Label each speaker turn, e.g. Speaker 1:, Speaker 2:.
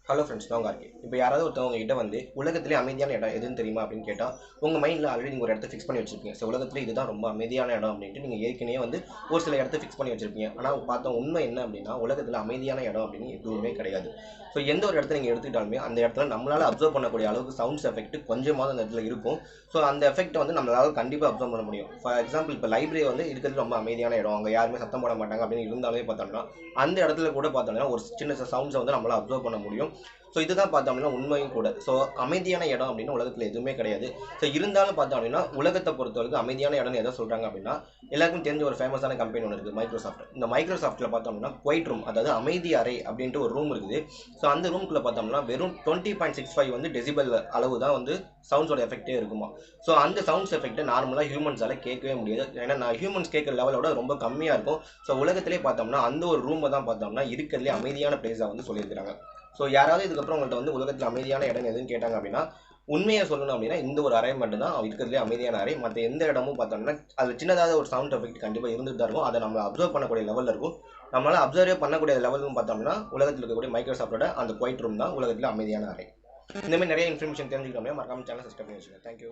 Speaker 1: Hello friends தான் இருக்கேன். இப்போ யாராவது ஒருத்தவங்க கிட்ட வந்து உலகத்திலே அமைதியான இடம் எதுன்னு தெரியுமா அப்படின்னு கேட்டால் உங்கள் மைண்டில் ஆல்ரெடி நீங்கள் ஒரு இடத்த ஃபிக்ஸ் பண்ணி வச்சிருப்பீங்க. ஸோ உலகத்தில் இதுதான் ரொம்ப அமைதியான இடம் அப்படின்ட்டு நீங்கள் ஏற்கனவே வந்து ஒரு சில இடத்த ஃபிக்ஸ் பண்ணி வச்சிருப்பீங்க. ஆனால் பார்த்தோம் உண்மை என்ன அப்படின்னா உலகத்தில் அமைதியான இடம் அப்படின்னு எதுவுமே கிடையாது. ஸோ எந்த ஒரு இடத்த நீங்கள் எடுத்துக்கிட்டாலுமே அந்த இடத்துல நம்மளால் அப்சர்வ் பண்ணக்கூடிய அளவுக்கு சவுண்ட்ஸ் எஃபெக்ட் கொஞ்சமாவது அந்த இடத்துல இருக்கும். ஸோ அந்த எஃபெக்ட்டை வந்து நம்மளால் கண்டிப்பாக அப்சர்வ் பண்ண முடியும். ஃபார் எக்ஸாம்பிள் இப்போ லைப்ரரி வந்து இருக்கிறது ரொம்ப அமைதியான இடம், அங்கே யாருமே சத்தம் போட மாட்டாங்க அப்படின்னு இருந்தாலே பார்த்தோம்னா அந்த இடத்துல கூட பார்த்தோம்னா ஒரு சின்ன சவுண்ட்ஸை வந்து நம்மளால் அப்சர்வ் பண்ண முடியும். ஸோ இதுதான் பார்த்தோம் அப்படின்னா உண்மையும் கூட. ஸோ அமைதியான இடம் அப்படின்னு உலகத்தில் எதுவுமே கிடையாது. ஸோ இருந்தாலும் பார்த்தோம் அப்படின்னா உலகத்தை பொறுத்தவரைக்கும் அமைதியான இடம்னு எதை சொல்கிறாங்க அப்படின்னா எல்லாருக்கும் தெரிஞ்ச ஒரு ஃபேமஸான கம்பெனி ஒன்று இருக்குது, மைக்ரோசாஃப்ட். இந்த மைக்ரோசாஃப்ட்டில் பார்த்தோம் அப்படின்னா குவைட் ரூம், அதாவது அமைதி அறை அப்படின்ட்டு ஒரு ரூம் இருக்குது. ஸோ அந்த ரூம்குள்ளே பார்த்தோம்னா வெறும் 20.65 வந்து டெசிபல் அளவு தான் வந்து சவுண்ட்ஸோட எஃபெக்டே இருக்குமா. ஸோ அந்த சவுண்ட்ஸ் எஃபெக்ட்டை நார்மலாக ஹியூமன்ஸால் கேட்கவே முடியாது. ஏன்னா நான் ஹியூமன்ஸ் கேட்குற லெவலோட ரொம்ப கம்மியாக இருக்கும். ஸோ உலகத்திலே பார்த்தோம்னா அந்த ஒரு ரூமை தான் பார்த்தோம்னா இருக்கிறதுலே அமைதியான பிளேஸாக வந்து சொல்லியிருக்கிறாங்க. ஸோ யாராவது இதுக்கப்புறம் உங்கள்கிட்ட வந்து உலகத்தில் அமைதியான இடம் எதுன்னு கேட்டாங்க அப்படின்னா உண்மையை சொல்லணும் அப்படின்னா இந்த ஒரு அறை மட்டும் தான் இருக்கிறதுலே அமைதியான அறை. மற்ற எந்த இடமும் பார்த்தோம்னா அது சின்னதாக ஒரு சவுண்ட் எஃபெக்ட் கண்டிப்பாக இருந்துட்டு தான் இருக்கும். அதை நம்ம அப்சர்வ் பண்ணக்கூடிய லெவலில் இருக்கும். நம்மளால் அப்சர்வே பண்ணக்கூடிய லெவல்னு பார்த்தோம்னா உலகத்தில் இருக்கக்கூடிய மைக்ரோசாஃப்டோட அந்த குவைட் ரூம் தான் உலகத்தில் அமைதியான அறை. இந்த மாதிரி நிறைய இன்ஃபர்மேஷன் தெரிஞ்சுக்கிட்டோம்னா மறக்காம சேனல் சப்ஸ்கிரைப் பண்ணி வச்சுக்கோங்க. தேங்க்யூ.